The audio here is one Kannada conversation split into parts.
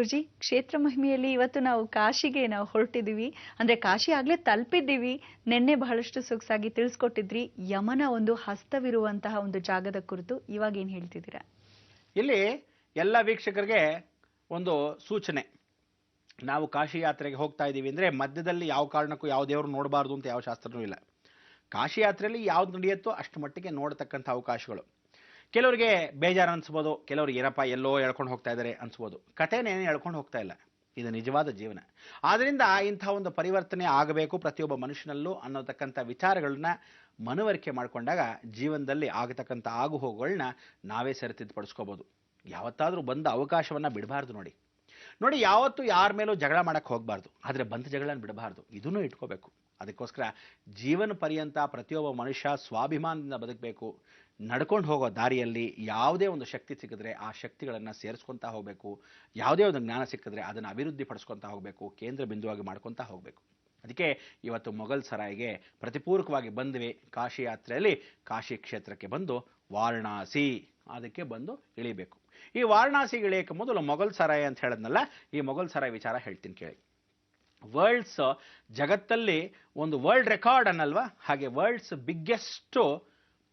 ಗುರುಜಿ, ಕ್ಷೇತ್ರ ಮಹಿಮೆಯಲ್ಲಿ ಇವತ್ತು ನಾವು ಕಾಶಿಗೆ ಹೊರಟಿದ್ದೀವಿ. ಅಂದ್ರೆ ಕಾಶಿ ಆಗ್ಲೇ ತಲುಪಿದ್ದೀವಿ. ನಿನ್ನೆ ಬಹಳಷ್ಟು ಸೊಗಸಾಗಿ ತಿಳಿಸ್ಕೊಟ್ಟಿದ್ರಿ ಯಮನ ಒಂದು ಹಸ್ತವಿರುವಂತಹ ಒಂದು ಜಾಗದ ಕುರಿತು. ಇವಾಗ ಏನ್ ಹೇಳ್ತಿದ್ದೀರಾ? ಇಲ್ಲಿ ಎಲ್ಲ ವೀಕ್ಷಕರಿಗೆ ಒಂದು ಸೂಚನೆ. ನಾವು ಕಾಶಿ ಯಾತ್ರೆಗೆ ಹೋಗ್ತಾ ಇದ್ದೀವಿ ಅಂದ್ರೆ ಮಧ್ಯದಲ್ಲಿ ಯಾವ ಕಾರಣಕ್ಕೂ ಯಾವ ದೇವರು ನೋಡಬಾರ್ದು ಅಂತ ಯಾವ ಶಾಸ್ತ್ರನೂ ಇಲ್ಲ. ಕಾಶಿ ಯಾತ್ರೆಯಲ್ಲಿ ಯಾವ್ದು ನಡೆಯುತ್ತೋ ಅಷ್ಟು ಮಟ್ಟಿಗೆ ನೋಡತಕ್ಕಂಥ ಅವಕಾಶಗಳು. ಕೆಲವರಿಗೆ ಬೇಜಾರು ಅನ್ಸ್ಬೋದು, ಕೆಲವ್ರಿಗೆ ಏನಪ್ಪ ಎಲ್ಲೋ ಎಳ್ಕೊಂಡು ಹೋಗ್ತಾ ಇದ್ದಾರೆ ಅನ್ಸ್ಬೋದು. ಕಥೆನೇನು ಎಳ್ಕೊಂಡು ಹೋಗ್ತಾ ಇಲ್ಲ, ಇದು ನಿಜವಾದ ಜೀವನ. ಆದ್ರಿಂದ ಇಂಥ ಒಂದು ಪರಿವರ್ತನೆ ಆಗಬೇಕು ಪ್ರತಿಯೊಬ್ಬ ಮನುಷ್ಯನಲ್ಲೂ ಅನ್ನೋತಕ್ಕಂಥ ವಿಚಾರಗಳನ್ನ ಮನವರಿಕೆ ಮಾಡಿಕೊಂಡಾಗ ಜೀವನದಲ್ಲಿ ಆಗತಕ್ಕಂಥ ಆಗು ಹೋಗುಗಳನ್ನ ನಾವೇ ಸರಿತಿದ್ದುಪಡಿಸ್ಕೋಬಹುದು. ಯಾವತ್ತಾದ್ರೂ ಬಂದ ಅವಕಾಶವನ್ನ ಬಿಡಬಾರ್ದು. ನೋಡಿ, ಯಾವತ್ತೂ ಯಾರ ಮೇಲೂ ಜಗಳ ಮಾಡಕ್ಕೆ ಹೋಗಬಾರ್ದು, ಆದರೆ ಬಂದ ಜಗಳನ ಬಿಡಬಾರ್ದು. ಇದನ್ನು ಇಟ್ಕೋಬೇಕು. ಅದಕ್ಕೋಸ್ಕರ ಜೀವನ ಪರ್ಯಂತ ಪ್ರತಿಯೊಬ್ಬ ಮನುಷ್ಯ ಸ್ವಾಭಿಮಾನದಿಂದ ಬದುಕಬೇಕು. ನಡ್ಕೊಂಡು ಹೋಗೋ ದಾರಿಯಲ್ಲಿ ಯಾವುದೇ ಒಂದು ಶಕ್ತಿ ಸಿಕ್ಕಿದ್ರೆ ಆ ಶಕ್ತಿಗಳನ್ನು ಸೇರಿಸ್ಕೊತಾ ಹೋಗಬೇಕು. ಯಾವುದೇ ಒಂದು ಜ್ಞಾನ ಸಿಕ್ಕಿದ್ರೆ ಅದನ್ನು ಅಭಿವೃದ್ಧಿ ಪಡಿಸ್ಕೊತಾ ಹೋಗಬೇಕು, ಕೇಂದ್ರ ಬಿಂದುವಾಗಿ ಮಾಡ್ಕೊತಾ ಹೋಗಬೇಕು. ಅದಕ್ಕೆ ಇವತ್ತು ಮೊಘಲ್ ಸರಾಯ್ಗೆ ಪ್ರತಿಪೂರಕವಾಗಿ ಬಂದ್ವಿ. ಕಾಶಿ ಯಾತ್ರೆಯಲ್ಲಿ ಕಾಶಿ ಕ್ಷೇತ್ರಕ್ಕೆ ಬಂದು ವಾರಣಾಸಿ ಅದಕ್ಕೆ ಬಂದು ಇಳಿಬೇಕು. ಈ ವಾರಣಾಸಿಗೆ ಇಳಿಯೋಕೆ ಮೊದಲು ಮೊಘಲ್ ಸರಾಯ್ ಅಂತ ಹೇಳಿದ್ನಲ್ಲ, ಈ ಮೊಘಲ್ ಸರಾಯ್ ವಿಚಾರ ಹೇಳ್ತೀನಿ ಕೇಳಿ. ವರ್ಲ್ಡ್ಸ್ ಜಗತ್ತಲ್ಲಿ ಒಂದು ವರ್ಲ್ಡ್ ರೆಕಾರ್ಡ್ ಅನ್ನಲ್ವಾ, ಹಾಗೆ ವರ್ಲ್ಡ್ಸ್ ಬಿಗ್ಗೆಸ್ಟ್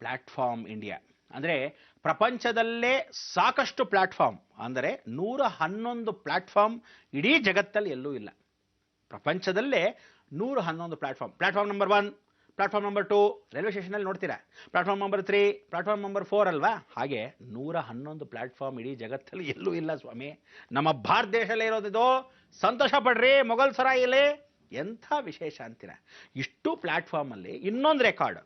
ಪ್ಲಾಟ್ಫಾರ್ಮ್ ಇಂಡಿಯಾ. ಅಂದರೆ ಪ್ರಪಂಚದಲ್ಲೇ ಸಾಕಷ್ಟು ಪ್ಲಾಟ್ಫಾರ್ಮ್, ಅಂದರೆ 111 ಪ್ಲಾಟ್ಫಾರ್ಮ್ ಇಡೀ ಜಗತ್ತಲ್ಲಿ ಎಲ್ಲೂ ಇಲ್ಲ. ಪ್ರಪಂಚದಲ್ಲೇ 111 platform number 1, platform number 2 railway ಸ್ಟೇಷನಲ್ಲಿ ನೋಡ್ತೀರಾ, ಪ್ಲಾಟ್ಫಾರ್ಮ್ ನಂಬರ್ 3, ಪ್ಲಾಟ್ಫಾರ್ಮ್ ನಂಬರ್ 4 ಅಲ್ವಾ. ಹಾಗೆ 111 ಪ್ಲಾಟ್ಫಾರ್ಮ್ ಇಡೀ ಜಗತ್ತಲ್ಲಿ ಎಲ್ಲೂ ಇಲ್ಲ ಸ್ವಾಮಿ. ನಮ್ಮ ಭಾರತ ದೇಶದಲ್ಲೇ ಇರೋದಿದು. ಸಂತೋಷ ಪಡ್ರಿ. ಮೊಘಲ್ ಸರಾಯಲ್ಲಿ ಎಂಥ ವಿಶೇಷ ಅಂತೀರ. ಇಷ್ಟು ಪ್ಲಾಟ್ಫಾರ್ಮ್ ಅಲ್ಲಿ ಇನ್ನೊಂದು record,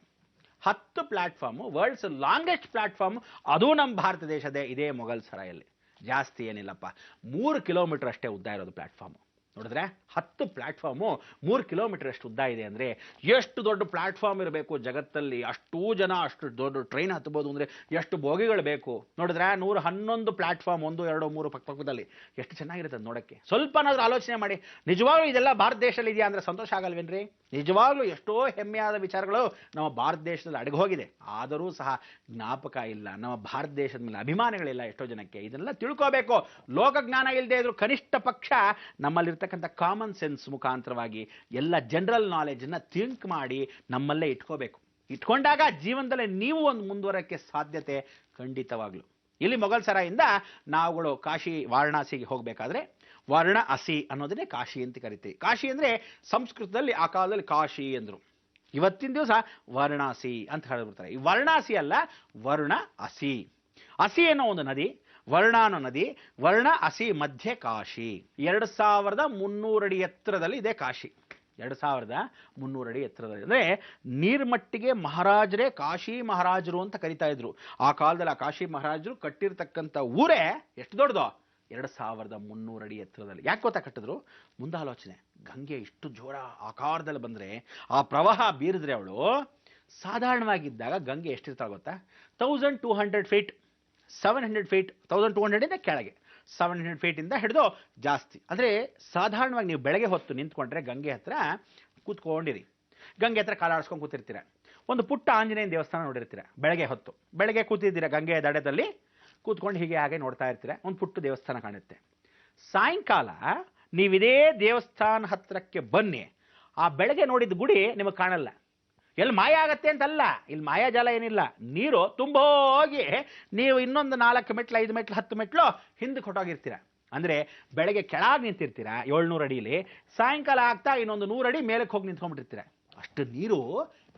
10 platform, world's longest platform, ಅದು ನಮ್ಮ ಭಾರತ ದೇಶದೇ, ಇದೇ ಮೊಘಲ್ ಸರಾಯಲ್ಲಿ. ಜಾಸ್ತಿ ಏನಿಲ್ಲಪ್ಪ, 3 ಕಿಲೋಮೀಟರ್ ಅಷ್ಟೇ ಉದ್ದ ಇರೋದು ಪ್ಲಾಟ್ಫಾರ್ಮ್. ನೋಡಿದ್ರೆ 10 ಪ್ಲಾಟ್ಫಾರ್ಮು 3 ಕಿಲೋಮೀಟರ್ ಅಷ್ಟು ಉದ್ದ ಇದೆ. ಅಂದರೆ ಎಷ್ಟು ದೊಡ್ಡ ಪ್ಲಾಟ್ಫಾರ್ಮ್ ಇರಬೇಕು ಜಗತ್ತಲ್ಲಿ. ಅಷ್ಟೂ ಜನ ಅಷ್ಟು ದೊಡ್ಡ ಟ್ರೈನ್ ಹತ್ಬೋದು ಅಂದರೆ ಎಷ್ಟು ಬೋಗಿಗಳು ಬೇಕು. ನೋಡಿದ್ರೆ 111 ಪ್ಲಾಟ್ಫಾರ್ಮ್, 1, 2, 3 ಪಕ್ಕದಲ್ಲಿ. ಎಷ್ಟು ಚೆನ್ನಾಗಿರುತ್ತೆ ಅದು ನೋಡೋಕ್ಕೆ. ಸ್ವಲ್ಪನಾದ್ರೂ ಆಲೋಚನೆ ಮಾಡಿ. ನಿಜವಾಗ್ಲೂ ಇದೆಲ್ಲ ಭಾರತ ದೇಶದಲ್ಲಿ ಇದೆಯಾ ಅಂದರೆ ಸಂತೋಷ ಆಗಲ್ವೇನ್ರಿ? ನಿಜವಾಗ್ಲೂ ಎಷ್ಟೋ ಹೆಮ್ಮೆಯಾದ ವಿಚಾರಗಳು ನಮ್ಮ ಭಾರತ ದೇಶದಲ್ಲಿ ಅಡಗಿ ಹೋಗಿದೆ. ಆದರೂ ಸಹ ಜ್ಞಾಪಕ ಇಲ್ಲ, ನಮ್ಮ ಭಾರತ ದೇಶದ ಮೇಲೆ ಅಭಿಮಾನಗಳಿಲ್ಲ ಎಷ್ಟೋ ಜನಕ್ಕೆ. ಇದನ್ನೆಲ್ಲ ತಿಳ್ಕೋಬೇಕು. ಲೋಕಜ್ಞಾನ ಇಲ್ಲದೆ ಇದ್ರು ಕನಿಷ್ಠ ಪಕ್ಷ ನಮ್ಮಲ್ಲಿರ್ತಕ್ಕಂಥ ಕಾಮನ್ ಸೆನ್ಸ್ ಮುಖಾಂತರವಾಗಿ ಎಲ್ಲ ಜನರಲ್ ನಾಲೆಜನ್ನು ಥಿಂಕ್ ಮಾಡಿ ನಮ್ಮಲ್ಲೇ ಇಟ್ಕೋಬೇಕು. ಇಟ್ಕೊಂಡಾಗ ಜೀವನದಲ್ಲಿ ನೀವು ಒಂದು ಮುಂದುವರಕ್ಕೆ ಸಾಧ್ಯತೆ ಖಂಡಿತವಾಗ್ಲು. ಇಲ್ಲಿ ಮೊಘಲ್ ಸರಾಯಿಂದ ನಾವುಗಳು ಕಾಶಿ ವಾರಣಾಸಿಗೆ ಹೋಗಬೇಕಾದ್ರೆ ವರ್ಣ ಅಸಿ ಅನ್ನೋದನ್ನೇ ಕಾಶಿ ಅಂತ ಕರಿತೀವಿ. ಕಾಶಿ ಅಂದರೆ ಸಂಸ್ಕೃತದಲ್ಲಿ ಆ ಕಾಲದಲ್ಲಿ ಕಾಶಿ ಅಂದರು. ಇವತ್ತಿನ ದಿವಸ ವಾರಣಾಸಿ ಅಂತ ಹೇಳಿಬಿಡ್ತಾರೆ. ಈ ವಾರಣಾಸಿ ಅಲ್ಲ, ವರ್ಣ ಅಸಿ. ಅಸಿ ಅನ್ನೋ ಒಂದು ನದಿ, ವರ್ಣ ಅನ್ನೋ ನದಿ, ವರ್ಣ ಅಸಿ ಮಧ್ಯೆ ಕಾಶಿ. 2300 ಅಡಿ ಎತ್ತರದಲ್ಲಿ ಇದೆ ಕಾಶಿ. 2300 ಅಡಿ ಎತ್ತರದಲ್ಲಿ. ಅಂದರೆ ನೀರ್ಮಟ್ಟಿಗೆ ಮಹಾರಾಜರೇ ಕಾಶಿ ಮಹಾರಾಜರು ಅಂತ ಕರಿತಾ ಇದ್ರು. ಆ ಕಾಲದಲ್ಲಿ ಆ ಕಾಶಿ ಮಹಾರಾಜರು ಕಟ್ಟಿರ್ತಕ್ಕಂಥ ಊರೇ ಎಷ್ಟು ದೊಡ್ಡದು, 2300 ಅಡಿ ಎತ್ತರದಲ್ಲಿ. ಯಾಕೆ ಗೊತ್ತಾ ಕಟ್ಟಿದ್ರು? ಮುಂದಾಲೋಚನೆ. ಗಂಗೆ ಇಷ್ಟು ಜೋರ ಆಕಾರದಲ್ಲಿ ಬಂದರೆ, ಆ ಪ್ರವಾಹ ಬೀರಿದ್ರೆ ಅವಳು ಸಾಧಾರಣವಾಗಿದ್ದಾಗ ಗಂಗೆ ಎಷ್ಟಿರ್ತಾಳೆ ಗೊತ್ತಾ? 1200 ಫೀಟ್, 700 ಫೀಟ್, 1200 ಕೆಳಗೆ, 700 ಫೀಟಿಂದ ಹಿಡಿದು ಜಾಸ್ತಿ. ಅಂದರೆ ಸಾಧಾರಣವಾಗಿ ನೀವು ಬೆಳಗ್ಗೆ ಹೊತ್ತು ನಿಂತ್ಕೊಂಡ್ರೆ ಗಂಗೆ ಹತ್ರ ಕೂತ್ಕೊಂಡಿರಿ. ಗಂಗೆ ಹತ್ರ ಕಾಲಾಡಿಸ್ಕೊಂಡು ಕೂತಿರ್ತೀರ. ಒಂದು ಪುಟ್ಟ ಆಂಜನೇಯನ ದೇವಸ್ಥಾನ ನೋಡಿರ್ತೀರ. ಬೆಳಗ್ಗೆ ಹೊತ್ತು ಬೆಳಗ್ಗೆ ಕೂತಿದ್ದೀರ, ಗಂಗೆಯ ದಡದಲ್ಲಿ ಕೂತ್ಕೊಂಡು ಹೀಗೆ ಹಾಗೆ ನೋಡ್ತಾ ಇರ್ತೀರ. ಒಂದು ಪುಟ್ಟ ದೇವಸ್ಥಾನ ಕಾಣುತ್ತೆ. ಸಾಯಂಕಾಲ ನೀವಿದೇ ದೇವಸ್ಥಾನ ಹತ್ರಕ್ಕೆ ಬನ್ನಿ, ಆ ಬೆಳಗ್ಗೆ ನೋಡಿದ ಗುಡಿ ನಿಮಗೆ ಕಾಣಲ್ಲ. ಎಲ್ಲಿ ಮಾಯ ಆಗತ್ತೆ ಅಂತಲ್ಲ, ಇಲ್ಲಿ ಮಾಯಾಜಾಲ ಏನಿಲ್ಲ. ನೀರು ತುಂಬೋಗಿ ನೀವು ಇನ್ನೊಂದು 4 ಮೆಟ್ಲು, 5 ಮೆಟ್ಲು, 10 ಮೆಟ್ಲು ಹಿಂದಕ್ಕೆ ಹೊಟ್ಟೋಗಿರ್ತೀರ. ಅಂದರೆ ಬೆಳಗ್ಗೆ ಕೆಳಗೆ ನಿಂತಿರ್ತೀರ 700 ಅಡಿಲಿ, ಸಾಯಂಕಾಲ ಆಗ್ತಾ ಇನ್ನೊಂದು 100 ಅಡಿ ಮೇಲಕ್ಕೆ ಹೋಗಿ ನಿಂತ್ಕೊಂಡ್ಬಿಟ್ಟಿರ್ತೀರ. ಅಷ್ಟು ನೀರು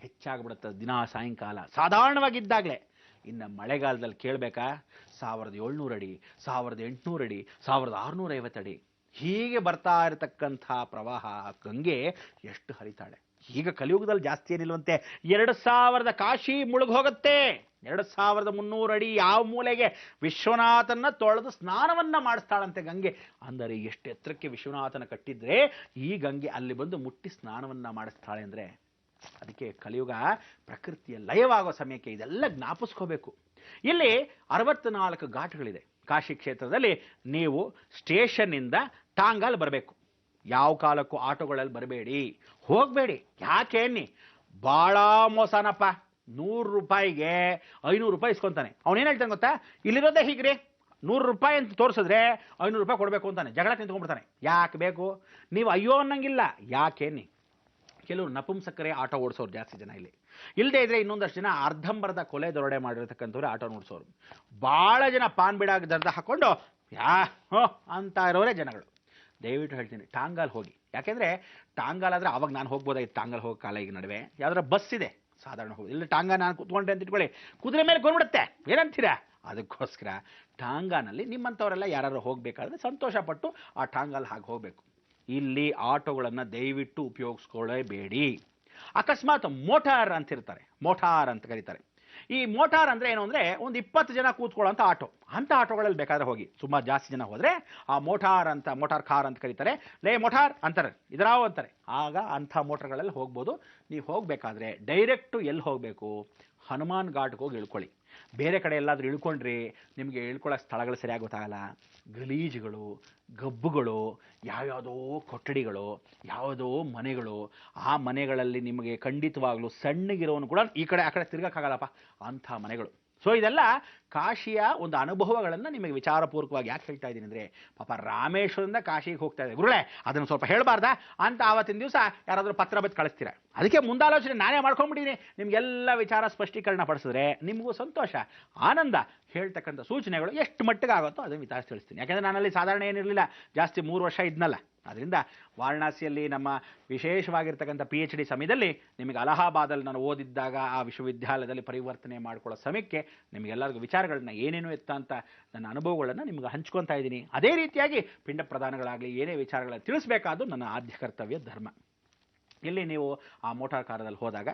ಹೆಚ್ಚಾಗ್ಬಿಡುತ್ತೆ ದಿನ ಸಾಯಂಕಾಲ ಸಾಧಾರಣವಾಗಿದ್ದಾಗಲೇ. ಇನ್ನು ಮಳೆಗಾಲದಲ್ಲಿ ಕೇಳಬೇಕಾ, 1700 ಅಡಿ, 1800 ಅಡಿ, 1650 ಅಡಿ ಹೀಗೆ ಬರ್ತಾ ಇರತಕ್ಕಂಥ ಪ್ರವಾಹ ಗಂಗೆ ಎಷ್ಟು ಹರಿತಾಳೆ. ಈಗ ಕಲಿಯುಗದಲ್ಲಿ ಜಾಸ್ತಿ ಏನಿಲ್ವಂತೆ, 2000 ಕಾಶಿ ಮುಳುಗ್ ಹೋಗುತ್ತೆ. 2300 ಅಡಿ ಯಾವ ಮೂಲೆಗೆ ವಿಶ್ವನಾಥನ ತೊಳೆದು ಸ್ನಾನವನ್ನ ಮಾಡಿಸ್ತಾಳಂತೆ ಗಂಗೆ. ಅಂದರೆ ಎಷ್ಟು ಎತ್ತರಕ್ಕೆ ವಿಶ್ವನಾಥನ ಕಟ್ಟಿದ್ರೆ ಈ ಗಂಗೆ ಅಲ್ಲಿ ಬಂದು ಮುಟ್ಟಿ ಸ್ನಾನವನ್ನ ಮಾಡಿಸ್ತಾಳೆ. ಅಂದರೆ ಅದಕ್ಕೆ ಕಲಿಯುಗ ಪ್ರಕೃತಿಯ ಲಯವಾಗೋ ಸಮಯಕ್ಕೆ ಇದೆಲ್ಲ ಜ್ಞಾಪಿಸ್ಕೋಬೇಕು. ಇಲ್ಲಿ 64 ಘಾಟ್ಗಳಿದೆ ಕಾಶಿ ಕ್ಷೇತ್ರದಲ್ಲಿ. ನೀವು ಸ್ಟೇಷನ್ನಿಂದ ಟಾಂಗಲ್ಲಿ ಬರಬೇಕು. ಯಾವ ಕಾಲಕ್ಕೂ ಆಟೋಗಳಲ್ಲಿ ಬರಬೇಡಿ, ಹೋಗಬೇಡಿ. ಯಾಕೆ ಅನ್ನಿ, ಭಾಳ ಮೋಸನಪ್ಪ. 100 ರೂಪಾಯಿಗೆ 500 ರೂಪಾಯಿ ಇಸ್ಕೊಂತಾನೆ. ಅವನೇನು ಹೇಳ್ತಾನೆ ಗೊತ್ತಾ, ಇಲ್ಲಿರೋದೇ ಹೀಗ್ರಿ, ₹100 ಅಂತ ತೋರಿಸಿದ್ರೆ ₹500 ಕೊಡಬೇಕು ಅಂತಾನೆ, ಜಗಳ ನಿಂತ್ಕೊಂಡ್ಬಿಡ್ತಾನೆ. ಯಾಕೆ ಬೇಕು? ನೀವು ಅಯ್ಯೋ ಅನ್ನಂಗಿಲ್ಲ. ಯಾಕೇನಿ? ಕೆಲವರು ನಪುಂಸಕರೇ ಆಟೋ ಓಡಿಸೋರು ಜಾಸ್ತಿ ಜನ ಇಲ್ಲಿ. ಇಲ್ಲದೆ ಇದ್ರೆ ಇನ್ನೊಂದಷ್ಟು ಜನ ಅರ್ಧಂಬರ್ಧ ಕೊಲೆ ದೊರಡೆ ಮಾಡಿರ್ತಕ್ಕಂಥವ್ರೆ ಆಟೋ ಓಡಿಸೋರು. ಭಾಳ ಜನ ಪಾನ್ ಬಿಡಾಗ ದರ್ದ ಹಾಕೊಂಡು ಹೋ ಅಂತ ಇರೋರೇ ಜನಗಳು. ದಯವಿಟ್ಟು ಹೇಳ್ತೀನಿ, ಟಾಂಗಾಲ್ ಹೋಗಿ. ಯಾಕೆಂದರೆ ಟಾಂಗಾಲ್ ಆದರೆ ಅವಾಗ ನಾನು ಹೋಗ್ಬೋದಾಗಿತ್ತು. ಟಾಂಗಾಲ್ ಹೋಗೋ ಕಾಲ ಈಗ ನಡುವೆ ಯಾವ್ದಾರ ಬಸ್ ಇದೆ ಸಾಧಾರಣ ಹೋಗಿ. ಇಲ್ಲ ಟಾಂಗಾ ನಾನು ಕೂತ್ಕೊಂಡೆ ಅಂತ ಇಟ್ಕೊಳ್ಳಿ, ಕುದುರೆ ಮೇಲೆ ಕೊಂಡ್ಬಿಡುತ್ತೆ, ಏನಂತೀರಾ? ಅದಕ್ಕೋಸ್ಕರ ಟಾಂಗಾನಲ್ಲಿ ನಿಮ್ಮಂಥವರೆಲ್ಲ ಯಾರು ಹೋಗಬೇಕಾದ್ರೆ ಸಂತೋಷಪಟ್ಟು ಆ ಟಾಂಗಾಲ್ ಹಾಗೆ ಹೋಗಬೇಕು. ಇಲ್ಲಿ ಆಟೋಗಳನ್ನು ದಯವಿಟ್ಟು ಉಪಯೋಗಿಸ್ಕೊಳ್ಳೇಬೇಡಿ. ಅಕಸ್ಮಾತ್ ಮೋಟಾರ್ ಅಂತಿರ್ತಾರೆ, ಮೋಟಾರ್ ಅಂತ ಕರೀತಾರೆ. ಈ ಮೋಟಾರ್ ಅಂದರೆ ಏನು ಅಂದರೆ ಒಂದು 20 ಜನ ಕೂತ್ಕೊಳ್ಳೋಂಥ ಆಟೋ. ಅಂಥ ಆಟೋಗಳಲ್ಲಿ ಬೇಕಾದ್ರೆ ಹೋಗಿ. ಸುಮಾರು ಜಾಸ್ತಿ ಜನ ಹೋದರೆ ಆ ಮೋಟಾರ್ ಕಾರ್ ಅಂತ ಕರೀತಾರೆ. ಲೇ ಮೋಟಾರ್ ಅಂತಾರೆ, ಇದರಾವು ಅಂತಾರೆ. ಆಗ ಅಂಥ ಮೋಟಾರ್ಗಳಲ್ಲಿ ಹೋಗ್ಬೋದು. ನೀವು ಹೋಗಬೇಕಾದ್ರೆ ಡೈರೆಕ್ಟು ಎಲ್ಲಿ ಹೋಗಬೇಕು? ಹನುಮಾನ್ ಘಾಟ್ಗೆ ಹೋಗಿ ಇಳ್ಕೊಳ್ಳಿ. ಬೇರೆ ಕಡೆ ಎಲ್ಲಾದರೂ ಇಳ್ಕೊಂಡ್ರಿ ನಿಮಗೆ ಇಳ್ಕೊಳ್ಳೋ ಸ್ಥಳಗಳು ಸರಿಯಾಗಿ ಗೊತ್ತಾಗಲ್ಲ. ಗಲೀಜುಗಳು, ಗಬ್ಬುಗಳು, ಯಾವ್ಯಾವುದೋ ಕೊಠಡಿಗಳು, ಯಾವುದೋ ಮನೆಗಳು. ಆ ಮನೆಗಳಲ್ಲಿ ನಿಮಗೆ ಖಂಡಿತವಾಗ್ಲೂ ಸಣ್ಣಗಿರೋನು ಕೂಡ ಈ ಕಡೆ ಆ ಕಡೆ ತಿರ್ಗಕ್ಕಾಗಲ್ಲಪ್ಪ, ಅಂಥ ಮನೆಗಳು. ಸೊ ಇದೆಲ್ಲ ಕಾಶಿಯ ಒಂದು ಅನುಭವಗಳನ್ನು ನಿಮಗೆ ವಿಚಾರಪೂರ್ವಕವಾಗಿ ಯಾಕೆ ಹೇಳ್ತಾ ಇದ್ದೀನಿ ಅಂದರೆ, ಪಾಪ ರಾಮೇಶ್ವರದಿಂದ ಕಾಶಿಗೆ ಹೋಗ್ತಾ ಇದೆ ಗುರುಳೆ, ಅದನ್ನು ಸ್ವಲ್ಪ ಹೇಳಬಾರ್ದಾ ಅಂತ ಆವತ್ತಿನ ದಿವಸ ಯಾರಾದರೂ ಪತ್ರ ಬತ್ತು ಕಳಿಸ್ತೀರ. ಅದಕ್ಕೆ ಮುಂದಾಲೋಚನೆ ನಾನೇ ಮಾಡ್ಕೊಂಡ್ಬಿಟ್ಟಿದ್ದೀನಿ. ನಿಮಗೆಲ್ಲ ವಿಚಾರ ಸ್ಪಷ್ಟೀಕರಣ ಪಡಿಸಿದ್ರೆ ನಿಮಗೂ ಸಂತೋಷ, ಆನಂದ. ಹೇಳ್ತಕ್ಕಂಥ ಸೂಚನೆಗಳು ಎಷ್ಟು ಮಟ್ಟಿಗೆ ಆಗುತ್ತೋ ಅದನ್ನು ವಿಚಾರಿಸಿ ತಿಳಿಸ್ತೀನಿ. ಯಾಕೆಂದರೆ ನಾನಲ್ಲಿ ಸಾಧಾರಣ ಏನಿರಲಿಲ್ಲ, ಜಾಸ್ತಿ 3 ವರ್ಷ ಇದ್ನಲ್ಲ. ಅದರಿಂದ ವಾರಣಾಸಿಯಲ್ಲಿ ನಮ್ಮ ವಿಶೇಷವಾಗಿರ್ತಕ್ಕಂಥ PhD ಸಮಯದಲ್ಲಿ ನಿಮಗೆ ಅಲಹಾಬಾದಲ್ಲಿ ನಾನು ಓದಿದ್ದಾಗ ಆ ವಿಶ್ವವಿದ್ಯಾಲಯದಲ್ಲಿ ಪರಿವರ್ತನೆ ಮಾಡ್ಕೊಳ್ಳೋ ಸಮಯಕ್ಕೆ ನಿಮಗೆಲ್ಲರಿಗೂ ವಿಚಾರಗಳನ್ನ ಏನೇನು ಎತ್ತ ಅಂತ ನನ್ನ ಅನುಭವಗಳನ್ನು ನಿಮ್ಗೆ ಹಂಚ್ಕೊತಾ ಇದ್ದೀನಿ. ಅದೇ ರೀತಿಯಾಗಿ ಪಿಂಡ ಪ್ರದಾನಗಳಾಗಲಿ ಏನೇ ವಿಚಾರಗಳನ್ನು ತಿಳಿಸಬೇಕಾದ್ದು ನನ್ನ ಆದ್ಯ ಕರ್ತವ್ಯ ಧರ್ಮ. ಇಲ್ಲಿ ನೀವು ಆ ಮೋಟಾರ್ ಕಾರದಲ್ಲಿ ಹೋದಾಗ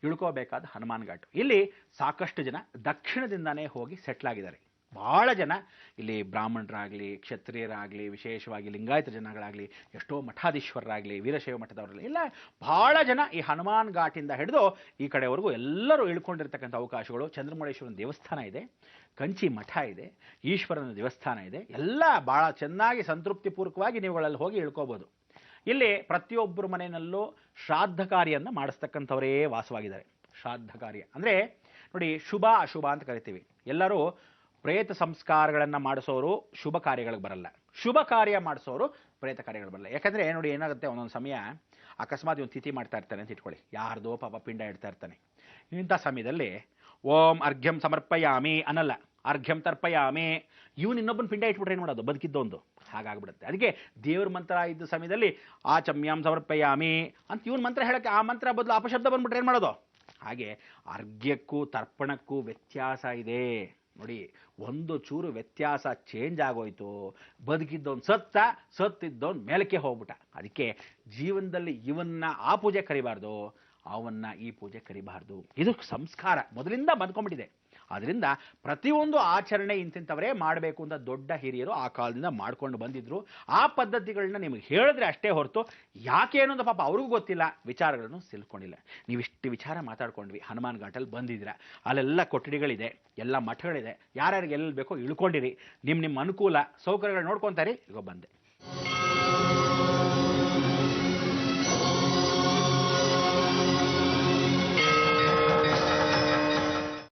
ಇಳ್ಕೋಬೇಕಾದ ಹನುಮಾನ್ ಘಾಟ್. ಇಲ್ಲಿ ಸಾಕಷ್ಟು ಜನ ದಕ್ಷಿಣದಿಂದಾನೇ ಹೋಗಿ ಸೆಟ್ಲ್ ಆಗಿದ್ದಾರೆ. ಭಾಳ ಜನ ಇಲ್ಲಿ ಬ್ರಾಹ್ಮಣರಾಗಲಿ, ಕ್ಷತ್ರಿಯರಾಗಲಿ, ವಿಶೇಷವಾಗಿ ಲಿಂಗಾಯತ ಜನಗಳಾಗಲಿ, ಎಷ್ಟೋ ಮಠಾಧೀಶ್ವರರಾಗಲಿ, ವೀರಶೈವ ಮಠದವರಲ್ಲಿ ಇಲ್ಲ, ಭಾಳ ಜನ ಈ ಹನುಮಾನ್ ಘಾಟಿಂದ ಹಿಡಿದು ಈ ಕಡೆವರೆಗೂ ಎಲ್ಲರೂ ಇಳ್ಕೊಂಡಿರ್ತಕ್ಕಂಥ ಅವಕಾಶಗಳು. ಚಂದ್ರಮೌಳೇಶ್ವರನ ದೇವಸ್ಥಾನ ಇದೆ, ಕಂಚಿ ಮಠ ಇದೆ, ಈಶ್ವರನ ದೇವಸ್ಥಾನ ಇದೆ. ಎಲ್ಲ ಭಾಳ ಚೆನ್ನಾಗಿ ಸಂತೃಪ್ತಿಪೂರ್ವಕವಾಗಿ ನೀವುಗಳಲ್ಲಿ ಹೋಗಿ ಇಳ್ಕೋಬೋದು. ಇಲ್ಲಿ ಪ್ರತಿಯೊಬ್ಬರ ಮನೆಯಲ್ಲೂ ಶ್ರಾದ್ದ ಕಾರ್ಯವನ್ನು ಮಾಡಿಸ್ತಕ್ಕಂಥವರೇ ವಾಸವಾಗಿದ್ದಾರೆ. ಶ್ರಾದ್ದ ಕಾರ್ಯ ಅಂದರೆ ನೋಡಿ, ಶುಭ ಅಶುಭ ಅಂತ ಕರಿತೀವಿ. ಎಲ್ಲರೂ ಪ್ರೇತ ಸಂಸ್ಕಾರಗಳನ್ನು ಮಾಡಿಸೋರು ಶುಭ ಕಾರ್ಯಗಳಿಗೆ ಬರಲ್ಲ, ಶುಭ ಕಾರ್ಯ ಮಾಡಿಸೋರು ಪ್ರೇತ ಕಾರ್ಯಗಳು ಬರಲ್ಲ. ಯಾಕಂದರೆ ನೋಡಿ ಏನಾಗುತ್ತೆ, ಒಂದೊಂದು ಸಮಯ ಅಕಸ್ಮಾತ್ ಇವನು ತಿಥಿ ಮಾಡ್ತಾ ಇರ್ತಾನೆ ಅಂತ ಇಟ್ಕೊಳ್ಳಿ, ಯಾರ್ದೋ ಪಾಪ ಪಿಂಡ ಇಡ್ತಾ ಇರ್ತಾನೆ. ಇಂಥ ಸಮಯದಲ್ಲಿ ಓಂ ಅರ್ಘ್ಯಂ ಸಮರ್ಪಯಾಮಿ ಅನ್ನಲ್ಲ, ಅರ್ಘ್ಯಂ ತರ್ಪಯಾಮಿ. ಇವನು ಇನ್ನೊಬ್ಬನ ಪಿಂಡ ಇಟ್ಬಿಟ್ರೆ ಏನು ಮಾಡೋದು? ಬದುಕಿದ್ದೊಂದು ಹಾಗಾಗ್ಬಿಡುತ್ತೆ. ಅದಕ್ಕೆ ದೇವ್ರ ಮಂತ್ರ ಇದ್ದ ಸಮಯದಲ್ಲಿ ಆಚಮ್ಯಾಂ ಸಮರ್ಪಯಾಮಿ ಅಂತ ಇವನ್ ಮಂತ್ರ ಹೇಳಕ್ಕೆ ಆ ಮಂತ್ರ ಬದಲು ಅಪಶಬ್ದ ಬಂದ್ಬಿಟ್ರೆ ಏನು ಮಾಡೋದು? ಹಾಗೆ ಅರ್ಘ್ಯಕ್ಕೂ ತರ್ಪಣಕ್ಕೂ ವ್ಯತ್ಯಾಸ ಇದೆ ನೋಡಿ. ಒಂದು ಚೂರು ವ್ಯತ್ಯಾಸ ಚೇಂಜ್ ಆಗೋಯ್ತು, ಬದುಕಿದ್ದವನು ಸತ್ತಿದ್ದವನು ಮೇಲಕ್ಕೆ ಹೋಗ್ಬಿಟ್ಟ. ಅದಕ್ಕೆ ಜೀವನದಲ್ಲಿ ಇವನ್ನ ಆ ಪೂಜೆ ಕರಿಬಾರ್ದು, ಅವನ್ನ ಈ ಪೂಜೆ ಕರಿಬಾರ್ದು. ಇದು ಸಂಸ್ಕಾರ ಮೊದಲಿಂದ ಬಂದ್ಕೊಂಡ್ಬಿಟ್ಟಿದೆ. ಅದರಿಂದ ಪ್ರತಿಯೊಂದು ಆಚರಣೆ ಇಂತಿಂಥವರೇ ಮಾಡಬೇಕು ಅಂತ ದೊಡ್ಡ ಹಿರಿಯರು ಆ ಕಾಲದಿಂದ ಮಾಡ್ಕೊಂಡು ಬಂದಿದ್ರು. ಆ ಪದ್ಧತಿಗಳನ್ನ ನಿಮಗೆ ಹೇಳಿದ್ರೆ ಅಷ್ಟೇ ಹೊರತು ಯಾಕೆ ಏನು ಅಂತ ಪಾಪ ಅವ್ರಿಗೂ ಗೊತ್ತಿಲ್ಲ, ವಿಚಾರಗಳನ್ನು ತಿಳ್ಕೊಂಡಿಲ್ಲ. ನೀವಿಷ್ಟು ವಿಚಾರ ಮಾತಾಡ್ಕೊಂಡ್ವಿ, ಹನುಮಾನ್ ಘಾಟಲ್ಲಿ ಬಂದಿದ್ದೀರಾ, ಅಲ್ಲೆಲ್ಲ ಕೊಠಡಿಗಳಿದೆ, ಎಲ್ಲ ಮಠಗಳಿದೆ, ಯಾರ್ಯಾರಿಗೆ ಎಲ್ಲಿ ಬೇಕೋ ಇಳ್ಕೊಂಡಿರಿ, ನಿಮ್ಮ ಅನುಕೂಲ ಸೌಕರ್ಯಗಳು ನೋಡ್ಕೊತಾರೆ. ಈಗ ಬಂದೆ.